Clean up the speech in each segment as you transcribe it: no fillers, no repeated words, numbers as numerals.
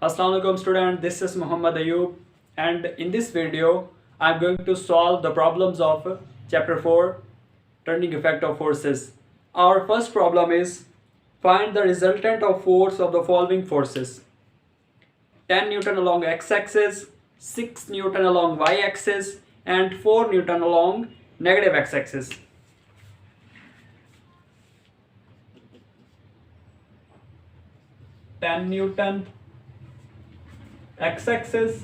Assalamualaikum student, this is Muhammad Ayub and in this video I am going to solve the problems of chapter 4 turning effect of forces. Our first problem is find the resultant of force of the following forces: 10 Newton along x-axis, 6 Newton along y-axis and 4 Newton along negative x-axis. Newton x-axis,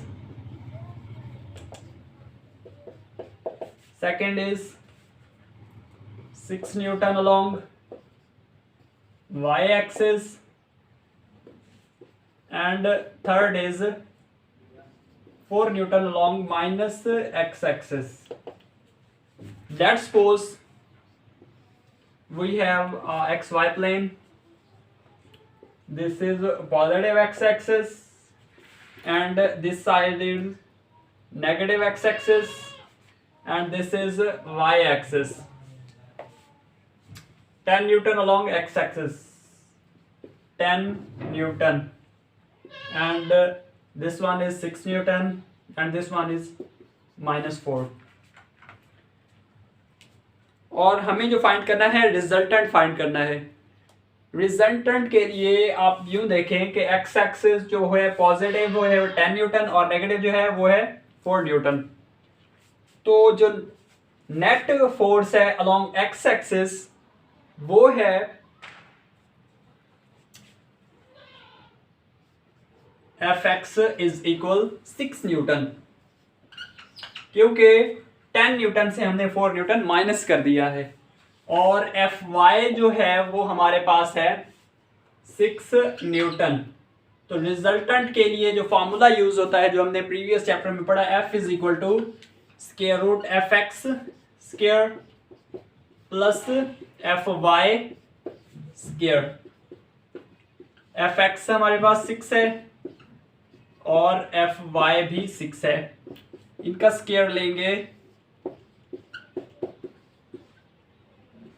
second is 6 Newton along y-axis and third is 4 Newton along minus x-axis. Let's suppose we have xy plane. This is positive x-axis and this side is negative x-axis and this is y-axis. 10 Newton along x-axis, 10 Newton, and this one is 6 Newton and this one is -4. और हमें जो find करना है resultant find करना है. Resultant के लिए आप यूं देखें कि एक्स एक्सिस जो है पॉजिटिव वो है 10 न्यूटन और नेगेटिव जो है वो है 4 न्यूटन. तो जो नेट फोर्स है अलोंग एक्स एक्सिस वो है F X is equal 6 Newton, क्योंकि 10 न्यूटन से हमने 4 न्यूटन माइनस कर दिया है. और एफ वाई जो है वो हमारे पास है 6 न्यूटन. तो रिजल्टेंट के लिए जो फॉर्मूला यूज होता है जो हमने प्रीवियस चैप्टर में पढ़ा, F is equal to square root F X square plus F Y square. F X हमारे पास 6 है और एफ वाई भी 6 है. इनका स्क्वायर लेंगे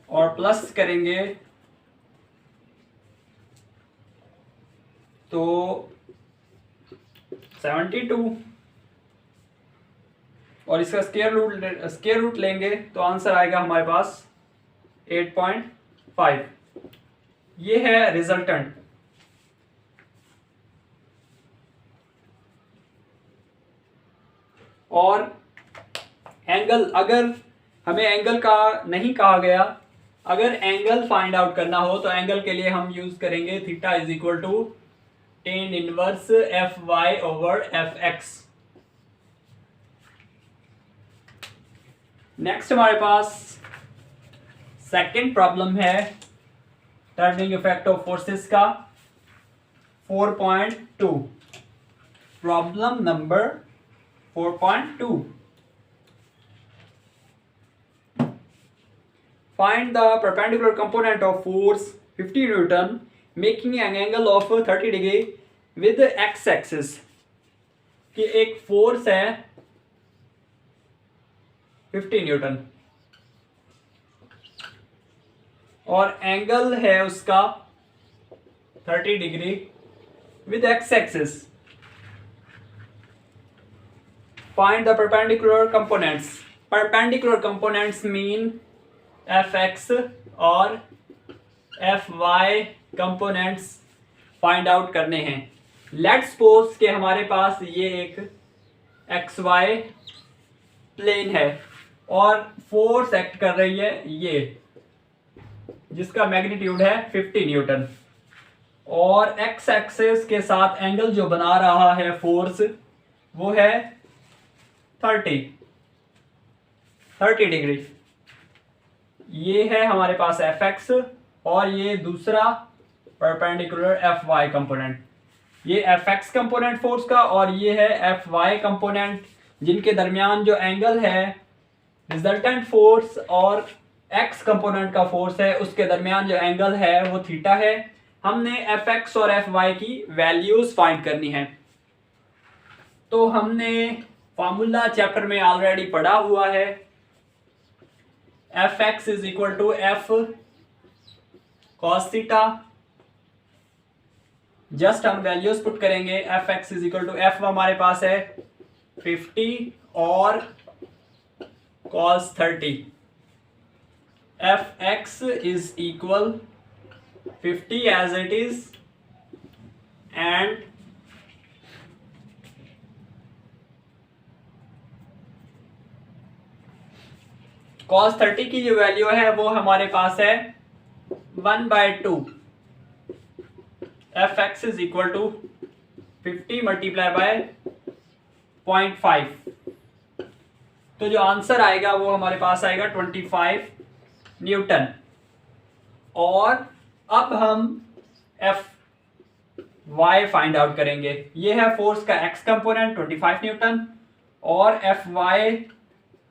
और प्लस करेंगे तो 72 और इसका स्क्वायर रूट लेंगे तो आंसर आएगा हमारे पास 8.5. ये है रिजल्टेंट. और एंगल, अगर हमें एंगल का नहीं कहा गया, अगर एंगल फाइंड आउट करना हो तो एंगल के लिए हम यूज करेंगे theta is equal to tan inverse F Y over F X. Next हमारे पास सेकंड प्रॉब्लम है टर्निंग इफेक्ट ऑफ फोर्सेस का 4.2. Problem number 4.2. Find the perpendicular component of force 50 Newton making an angle of 30 degree with x axis. कि एक force है 50 Newton और angle है उसका 30 degree with x axis. Find the perpendicular components. Perpendicular components mean fx और fy components find out करने हैं. Let's suppose कि हमारे पास ये एक xy प्लेन है और फोर्स एक्ट कर रही है ये, जिसका मैग्नीट्यूड है 50 न्यूटन और x एक्सिस के साथ एंगल जो बना रहा है फोर्स वो है 30 डिग्री. ये है हमारे पास एफ एक्स और ये दूसरा परपेंडिकुलर एफ वाई कंपोनेंट. ये एफ एक्स कंपोनेंट फोर्स का और ये है एफ वाई कंपोनेंट, जिनके दरमियान जो एंगल है रिजल्टेंट फोर्स और एक्स कंपोनेंट का फोर्स है उसके दरमियान जो एंगल है वो थीटा है. हमने एफ एक्स और एफ वाई की वैल्यूज फाइंड करनी है. तो हमने फॉर्मूला चैप्टर में ऑलरेडी पढ़ा हुआ है. F X is equal to F cos theta just हम वैल्यूज पुट करेंगे। F X is equal to F हमारे पास है 50 और cos 30। F X is equal 50 as it is and cos 30 की जो वैल्यू है वो हमारे पास है 1/2। F X is equal to 50 multiply by 0.5। तो जो आंसर आएगा वो हमारे पास आएगा 25 न्यूटन। और अब हम एफ वाई फाइंड आउट करेंगे। ये है फोर्स का एक्स कंपोनेंट 25 न्यूटन और एफ वाई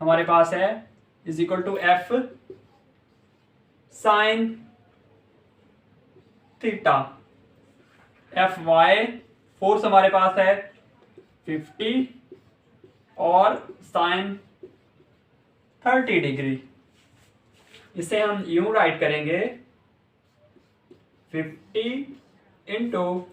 हमारे पास है is equal to F sine theta. F Y force हमारे पास है 50 और साइन 30 डिग्री। इसे हम यूं राइट करेंगे 50 इंटू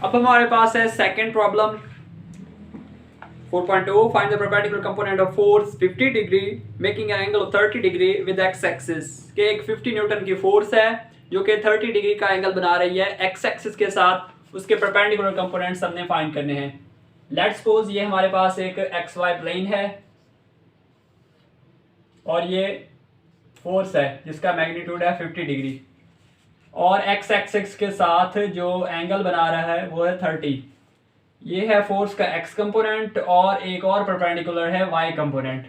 अब हमारे पास है second problem 4.2 find the perpendicular component of force 50 degree making an angle of 30 degree with x axis. के एक 50 न्यूटन की फोर्स है जो कि 30 डिग्री का एंगल बना रही है एक्स एक्सिस के साथ। उसके परपेंडिकुलर कंपोनेंट्स हमने फाइंड करने हैं। लेट्स सपोज ये हमारे पास एक एक्स वाई प्लेन है और ये फोर्स है जिसका मैग्नीट्यूड है 50 डिग्री और एक्स एक्सिस के साथ जो एंगल बना रहा है वो है 30। ये है फोर्स का एक्स कंपोनेंट और एक और परपेंडिकुलर है वाई कंपोनेंट।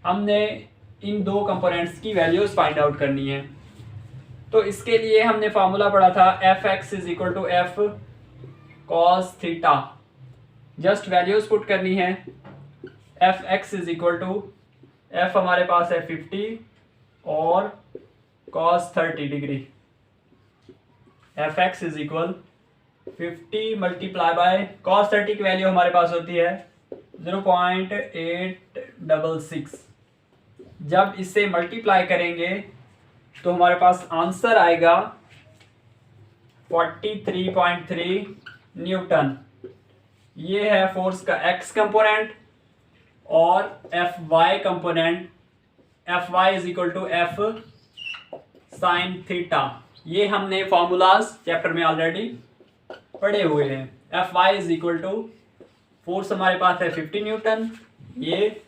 हमने इन दो कंपोनेंट्स की वैल्यूज फाइंड आउट करनी है। तो इसके लिए हमने फार्मूला पढ़ा था F X is equal to F cos theta. Just values put करनी है। F X is equal to F हमारे पास है 50 और cos 30 degree. F X is equal 50 multiply by cos 30 की वैल्यू हमारे पास होती है 0.866। जब इसे मल्टीप्लाई करेंगे तो हमारे पास आंसर आएगा 43.3 न्यूटन। ये है फोर्स का एक्स कंपोनेंट और F Y component. F Y is equal to F sine theta. ये हमने फॉर्मूलाज चैप्टर में ऑलरेडी पढ़े हुए हैं। F Y is equal to force हमारे पास है 50 न्यूटन ये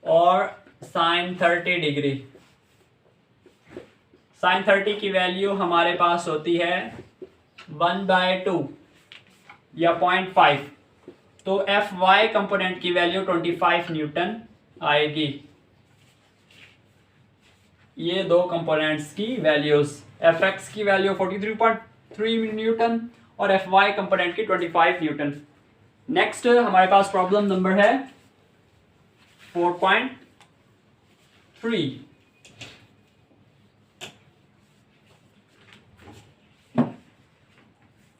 और साइन 30 डिग्री। साइन 30 की वैल्यू हमारे पास होती है 1/2 या 0.5। तो एफ वाई कंपोनेंट की वैल्यू 25 न्यूटन आएगी। ये दो कंपोनेंट्स की वैल्यूज एफ एक्स की वैल्यू 43.3 न्यूटन और एफ वाई कंपोनेंट की 25 न्यूटन। नेक्स्ट हमारे पास प्रॉब्लम नंबर है 4.3।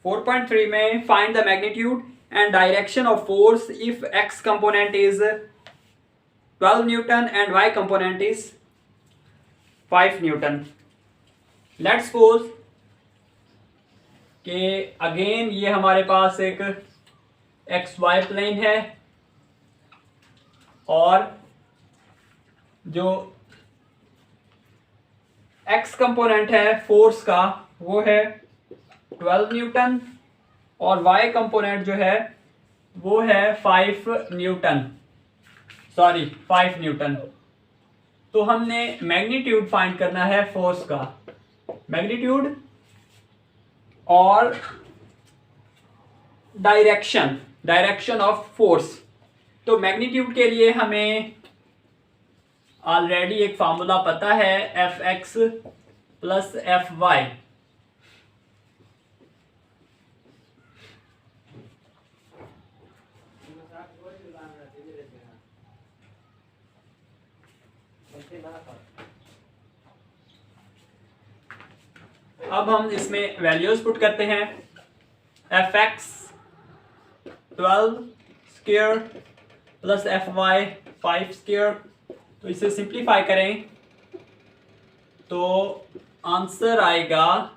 4.3 में find the magnitude and direction of force if X component is 12 newton and Y component is 5 newton. Let's suppose कि again ये हमारे पास एक एक्स वाई प्लेन है और जो एक्स कंपोनेंट है फोर्स का वो है 12 न्यूटन और वाई कंपोनेंट जो है वो है 5 न्यूटन। तो हमने मैग्नीट्यूड फाइंड करना है फोर्स का, मैग्नीट्यूड और डायरेक्शन ऑफ फोर्स। तो मैग्नीट्यूड के लिए हमें ऑलरेडी एक फार्मूला पता है, F X plus F Y. अब हम इसमें वैल्यूज पुट करते हैं, F X 12 square plus F Y 5 square. तो इसे सिंप्लीफाई करें तो आंसर आएगा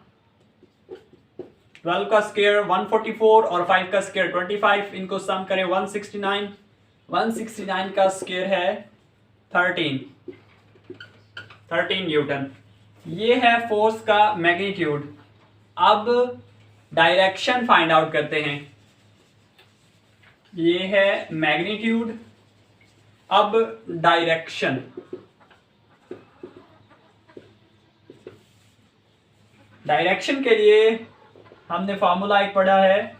12 का स्क्वायर 144 और 5 का स्क्वायर 25, इनको सम करें 169, 169 का स्क्वायर है 13 न्यूटन। ये है फोर्स का मैग्नीट्यूड। अब डायरेक्शन फाइंड आउट करते हैं। ये है मैग्नीट्यूड, अब डायरेक्शन के लिए हमने फॉर्मूला एक पढ़ा है,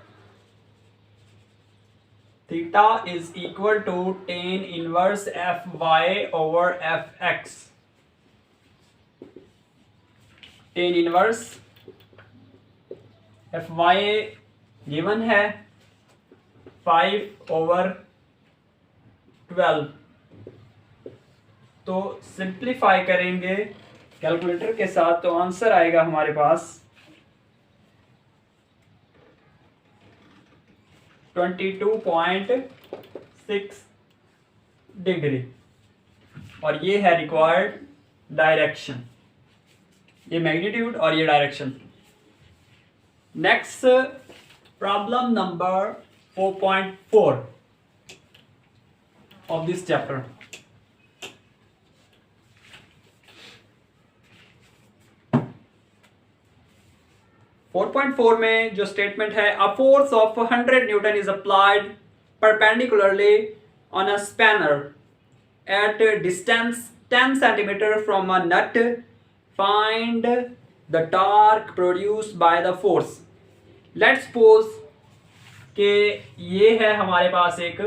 theta is equal to tan inverse F Y over F X. Tan inverse F Y given है 5/12। तो सिंप्लीफाई करेंगे कैलकुलेटर के साथ तो आंसर आएगा हमारे पास 22.6 डिग्री, और ये है रिक्वायर्ड डायरेक्शन, ये मैग्नीट्यूड और ये direction. Next problem number 4.4 of this chapter. 4.4 में जो स्टेटमेंट है, a force of 100 Newton is applied perpendicularly on a spanner at a distance 10 cm from a nut. Find the torque produced by the force. Let's suppose कि ये है हमारे पास एक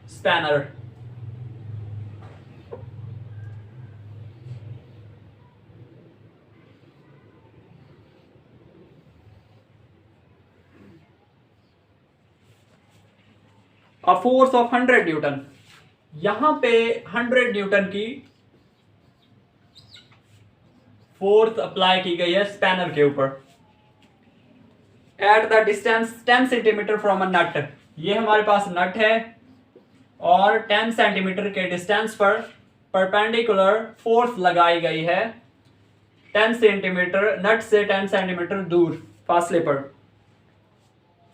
spanner, a force of 100 Newton. यहां पे 100 Newton की force apply की गई है स्पैनर के ऊपर at the distance 10 centimetre from a nut. ये हमारे पास नट है और 10 सेंटीमीटर के डिस्टेंस पर परपेंडिकुलर फोर्स लगाई गई है 10 सेंटीमीटर, नट से 10 सेंटीमीटर दूर फासले पर।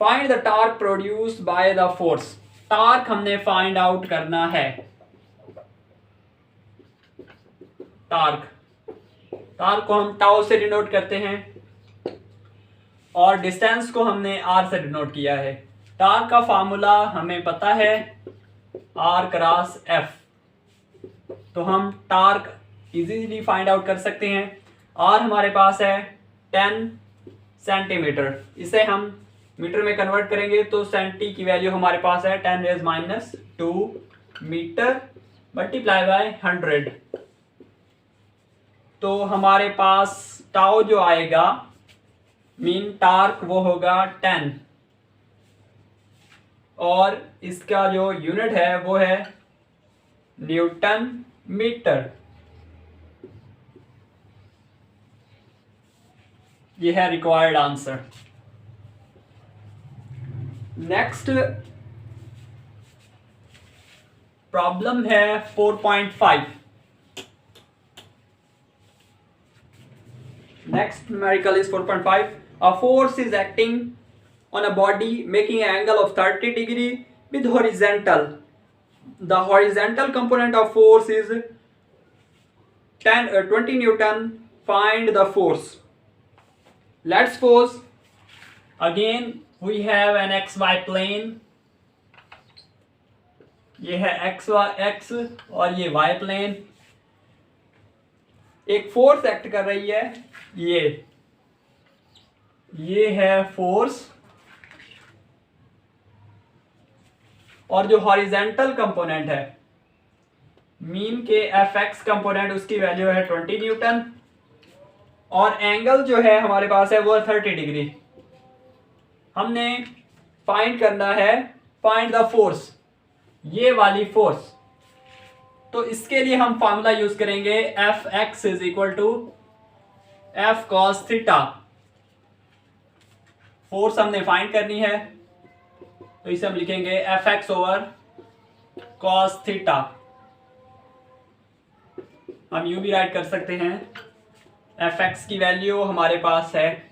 Find the torque produced by the force. Torque हमने फाइंड आउट करना है। टॉर्क को हम टाउ से डिनोट करते हैं और डिस्टेंस को हमने आर से डिनोट किया है। टॉर्क का फार्मूला हमें पता है, आर क्रॉस एफ। तो हम टॉर्क इजीली फाइंड आउट कर सकते हैं। आर हमारे पास है 10 सेंटीमीटर, इसे हम मीटर में कन्वर्ट करेंगे तो सेंटी की वैल्यू हमारे पास है 10⁻², मीटर मल्टीप्लाई बाय 100। तो हमारे पास टाउ जो आएगा मीन टॉर्क वो होगा 10, और इसका जो यूनिट है वो है न्यूटन मीटर। ये है रिक्वायर्ड आंसर। नेक्स्ट प्रॉब्लम है 4.5। Next numerical is 4.5. A force is acting on a body making an angle of 30 degree with horizontal. The horizontal component of force is 20 Newton. Find the force. Let's suppose again we have an XY plane. ये है x और ये y plane। एक force act कर रही है, ये है फोर्स, और जो हॉरिजेंटल कंपोनेंट है मीन के Fx कंपोनेंट, उसकी वैल्यू है 20 न्यूटन, और एंगल जो है हमारे पास है वो 30 डिग्री। हमने फाइंड करना है, फाइंड द फोर्स, ये वाली फोर्स। तो इसके लिए हम फॉर्मूला यूज करेंगे Fx is equal to F cos theta. Force हमने फाइंड करनी है, तो इसे हम लिखेंगे Fx ओवर cos थीटा। हम यूं भी राइट कर सकते हैं, Fx की वैल्यू हमारे पास है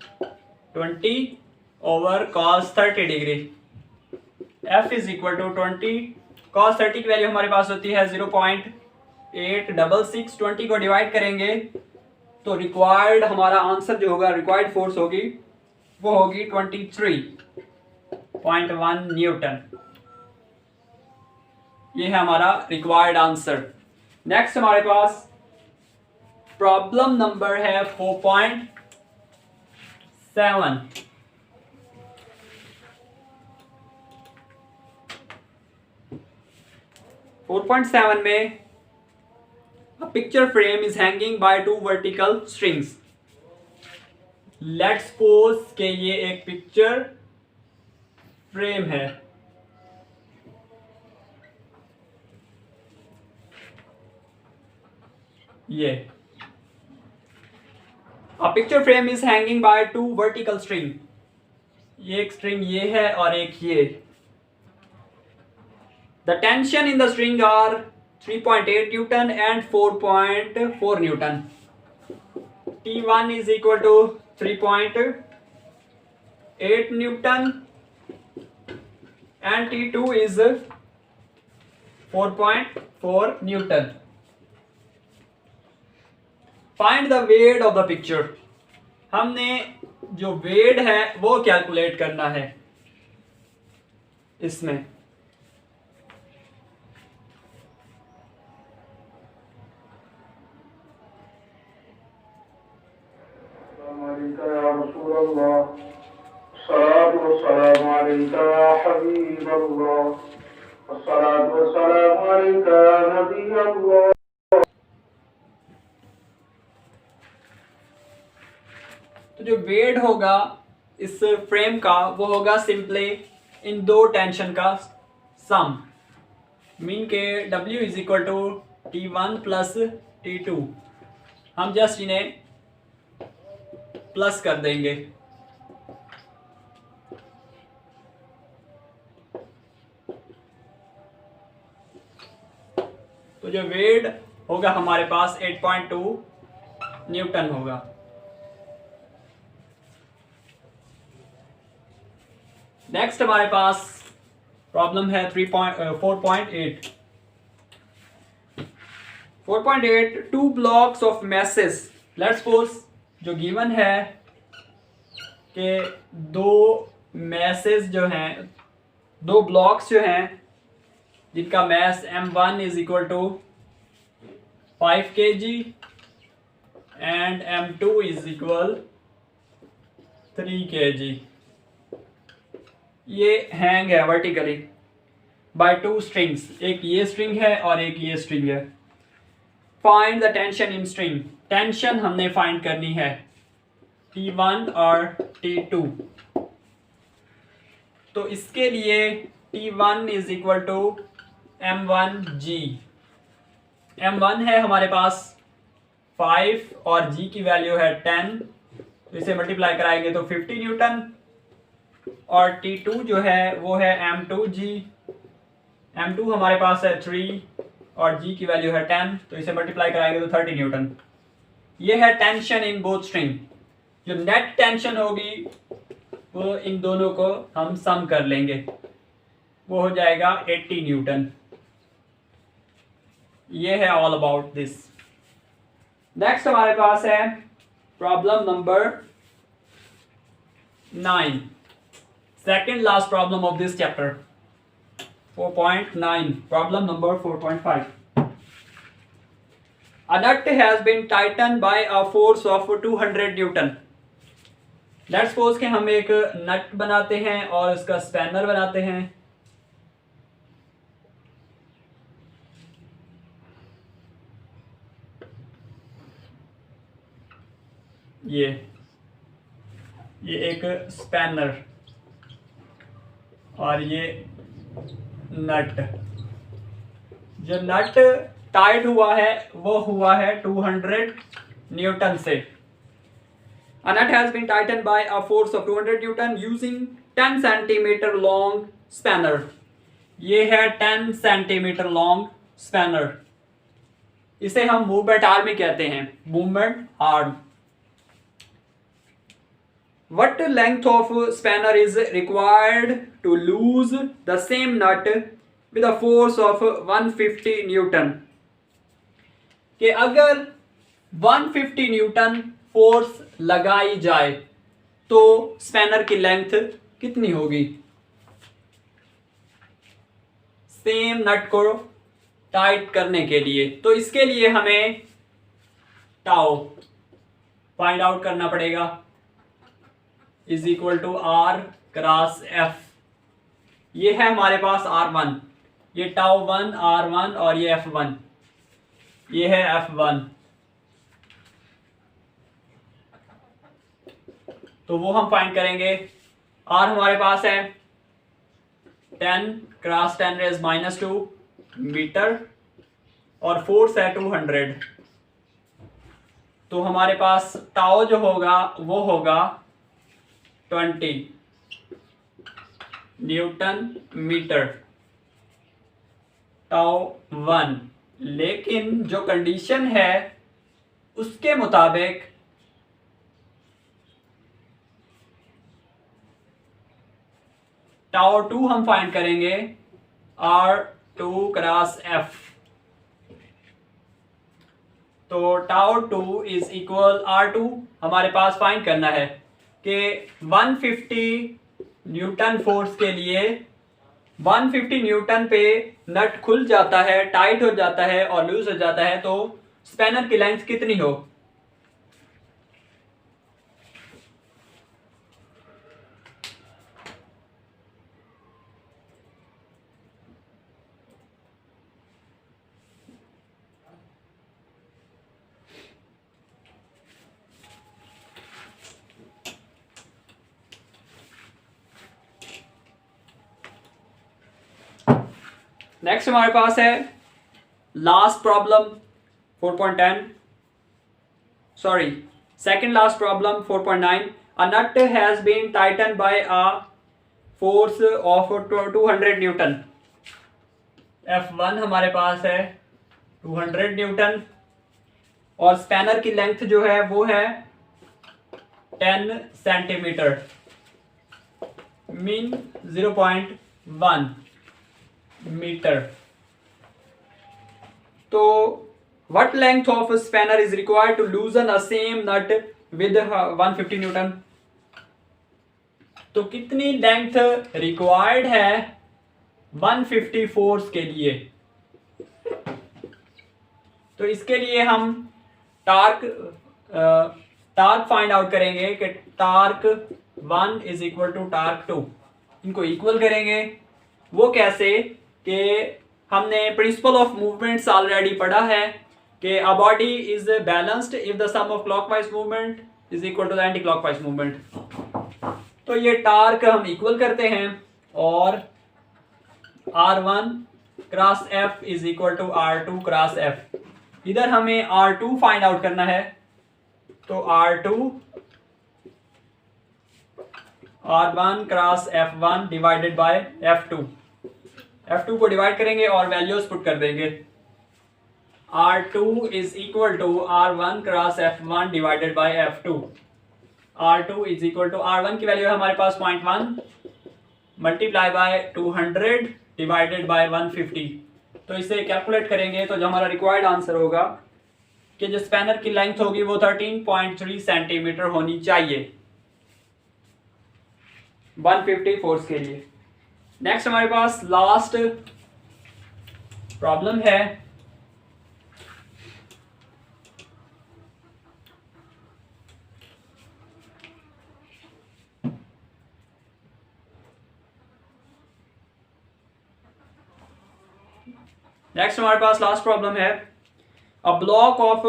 20 over cos 30 degree. F is equal to 20, cos 30 की वैल्यू हमारे पास होती है 0.866। 20 को डिवाइड करेंगे तो रिक्वायर्ड हमारा आंसर जो होगा, रिक्वायर्ड फोर्स होगी वो होगी 23.1 न्यूटन। ये है हमारा रिक्वायर्ड आंसर। नेक्स्ट हमारे पास प्रॉब्लम नंबर है 4.7। में a picture frame is hanging by two vertical strings. Let's suppose कि ये एक पिक्चर फ्रेम है। ये a picture frame is hanging by two vertical string. ये एक स्ट्रिंग ये है और एक ये। The tension in the string are 3.8 Newton and 4.4 Newton. T1 is equal to 3.8 Newton and T2 is 4.4 Newton. Find the weight of the picture. हमने जो wait है वो कैलकुलेट करना है इसमें। तो जो वेट होगा इस फ्रेम का वो होगा सिंपली इन दो टेंशन का सम, मीन के W is equal to T1 plus T2। हम जस्ट इन्हें प्लस कर देंगे। तो जो वेट होगा हमारे पास 8.2 न्यूटन होगा। नेक्स्ट हमारे पास प्रॉब्लम है 4.8। 4.8 two blocks of message. Let's suppose जो गिवन है कि दो मैसेज जो हैं, दो ब्लॉक्स जो हैं जिनका mass M1 is equal to 5 kg and M2 is equal 3 kg। ये हैंग है वर्टिकली बाय टू स्ट्रिंग्स, एक ये स्ट्रिंग है और एक ये स्ट्रिंग है। Find the tension in string. Tension हमने फाइंड करनी है T1 और T2। तो इसके लिए T1 is equal to M1G। M1 है हमारे पास 5 और G की वैल्यू है 10, तो इसे मल्टीप्लाई कराएंगे तो 50 न्यूटन। और T2 जो है वो है M2G। M2 हमारे पास है 3 और G की वैल्यू है 10, तो इसे मल्टीप्लाई कराएंगे तो 30 न्यूटन। ये है टेंशन इन बोथ स्ट्रिंग। जो नेट टेंशन होगी वो इन दोनों को हम सम कर लेंगे, वो हो जाएगा 80 न्यूटन। ये है ऑल अबाउट दिस। नेक्स्ट हमारे पास है problem number 9, second last problem of this chapter, 4.9, problem number 4.5. A nut has been tightened by a force of 200 Newton. Let's suppose कि हम एक नट बनाते हैं और इसका स्पैनर बनाते हैं। ये एक स्पैनर और ये नट। जो नट टाइट हुआ है वो हुआ है 200 न्यूटन से। A nut has been tightened by a force of 200 Newton using 10 centimetre long spanner. ये है 10 सेंटीमीटर लॉन्ग स्पैनर। इसे हम मूवमेंट आर्म ही कहते हैं, movement arm. What length of spanner is required to lose the same nut with a force of 150 Newton? कि अगर 150 Newton force लगाई जाए तो स्पैनर की लेंथ कितनी होगी? सेम नट को टाइट करने के लिए, तो इसके लिए हमें टाउ फाइंड आउट करना पड़ेगा, is equal to R cross F. ये है हमारे पास R1, ये टाउ 1 R1 और ये F1, ये है F1। तो वो हम फाइंड करेंगे। R हमारे पास है 10 क्रॉस 10 रेज -2 मीटर और फोर्स है 200। तो हमारे पास टाउ जो होगा वो होगा 20 न्यूटन मीटर, टाउ 1। लेकिन जो कंडीशन है उसके मुताबिक टाउ 2 हम फाइंड करेंगे R2 क्रॉस F। तो टाउ 2 इज इक्वल R2 हमारे पास फाइंड करना है कि 150 न्यूटन फोर्स के लिए 150 न्यूटन पे नट खुल जाता है, टाइट हो जाता है और लूज हो जाता है, तो स्पैनर की लेंथ कितनी हो? नेक्स्ट हमारे पास है last problem 4.10, sorry second last problem 4.9। A nut has been tighten by a force of 200 newton. F1 हमारे पास है 200 न्यूटन और स्पैनर की लेंथ जो है वो है 10 सेंटीमीटर, मीन 0.1 मीटर। तो what length of a spanner is required to loosen a same nut with 150 Newton? तो कितनी लेंथ रिक्वायर्ड है 150 फोर्स के लिए? तो इसके लिए हम टार्क फाइंड आउट करेंगे कि torque 1 is equal to torque 2, इनको इक्वल करेंगे। वो कैसे? कि हमने प्रिंसिपल ऑफ मूवमेंट्स ऑलरेडी पढ़ा है कि a body is balanced if the sum of clockwise movement is equal to the anti clockwise movement. तो ये टार्क हम इक्वल करते हैं और R1 cross F is equal to R2 cross F। इधर हमें R2 फाइंड आउट करना है, तो R2 R1 cross F1 divided by F2। F2 को डिवाइड करेंगे और वैल्यूज पुट कर देंगे। R2 is equal to R1 cross F1 divided by F2। R2 is equal to R1 की वैल्यू है हमारे पास 0.1 मल्टीप्लाई बाय 200 डिवाइडेड बाय 150। तो इसे कैलकुलेट करेंगे तो जो हमारा रिक्वायर्ड आंसर होगा कि जो स्पैनर की लेंथ होगी वो 13.3 सेंटीमीटर होनी चाहिए 150 फोर्स के लिए। नेक्स्ट हमारे पास लास्ट प्रॉब्लम है नेक्स्ट हमारे पास लास्ट प्रॉब्लम है, a block of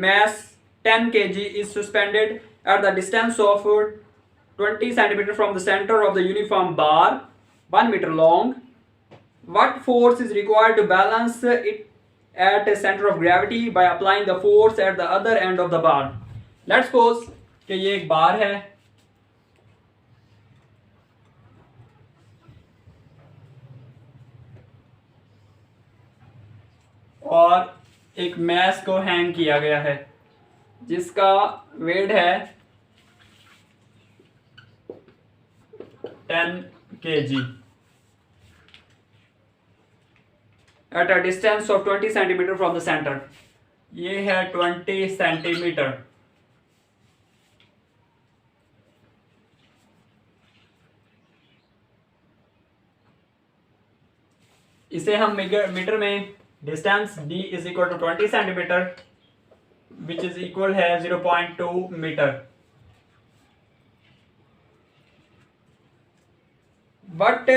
mass 10 kg is suspended at the distance of 20 centimeter from the center of the uniform bar 1 meter long. What force is required to balance it at a center of gravity by applying the force at the other end of the bar? Let's suppose कि ये एक बार है, और एक mess को hang किया गया है जिसका वेट है 10 kg at a distance of 20 centimetre from the centre. ये है 20 सेंटीमीटर। इसे हम मीटर में distance d is equal to 20 centimetre which is equal है 0.2 metre. What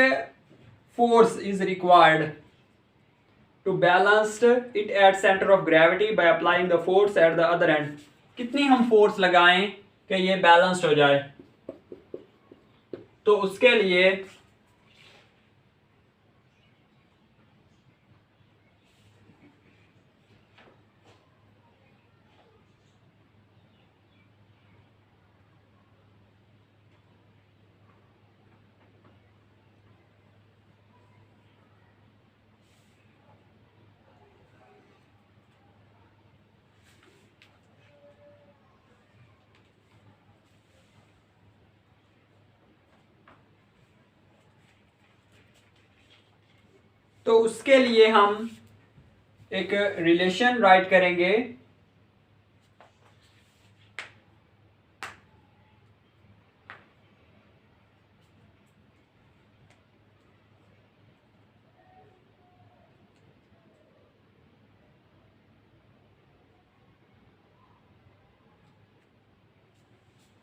force is required to balance it at center of gravity by applying the force at the other end? कितनी हम force लगाएं कि ये balanced हो जाए? तो उसके लिए हम एक रिलेशन राइट करेंगे।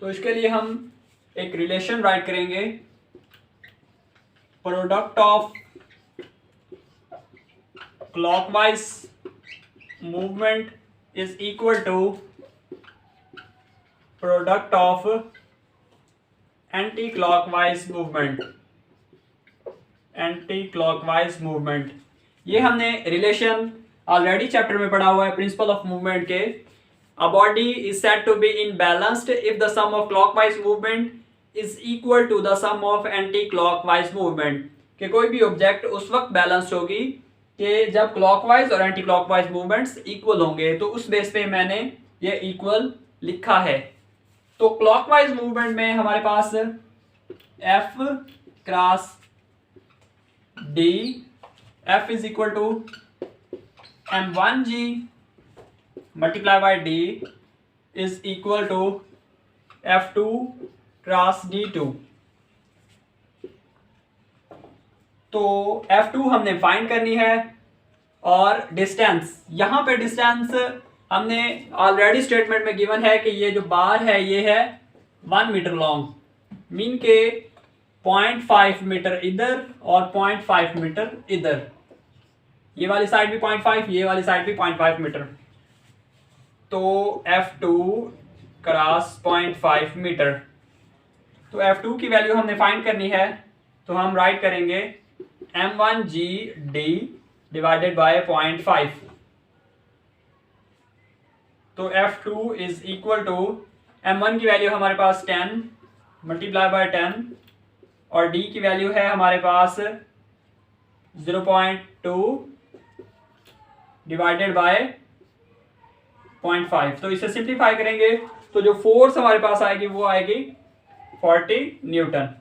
तो इसके लिए हम एक रिलेशन राइट करेंगे, product of clockwise movement is equal to product of anti-clockwise movement। Anti-clockwise movement, ये हमने रिलेशन ऑलरेडी चैप्टर में पढ़ा हुआ है प्रिंसिपल ऑफ मूवमेंट के। A body is said to be in balanced if the sum of clockwise movement is equal to the sum of anti clockwise movement. कि कोई भी ऑब्जेक्ट उस वक्त बैलेंस होगी कि जब क्लॉकवाइज और एंटी क्लॉकवाइज मूवमेंट्स इक्वल होंगे। तो उस बेस पे मैंने ये इक्वल लिखा है। तो क्लॉकवाइज मूवमेंट में हमारे पास F cross D, F is equal to m1g multiply by D is equal to f2 cross d2। तो F2 हमने फाइंड करनी है, और डिस्टेंस, यहाँ पे डिस्टेंस हमने ऑलरेडी स्टेटमेंट में गिवन है कि ये जो बार है ये है 1 मीटर लॉन्ग, मीन के 0.5 मीटर इधर और 0.5 मीटर इधर, ये वाली साइड भी 0.5, ये वाली साइड भी 0.5 मीटर। तो F2 क्रॉस 0.5 मीटर। तो F2 की वैल्यू हमने फाइंड करनी है, तो हम राइट करेंगे m1g_d डिवाइडेड बाय 0.5। तो F2 is equal to m1 की वैल्यू हमारे पास 10 मल्टीप्लाई बाय 10 और d की वैल्यू है हमारे पास 0.2 डिवाइडेड बाय 0.5। तो इसे सिंप्लीफाई करेंगे तो जो फोर्स हमारे पास आएगी वो आएगी 40 न्यूटन।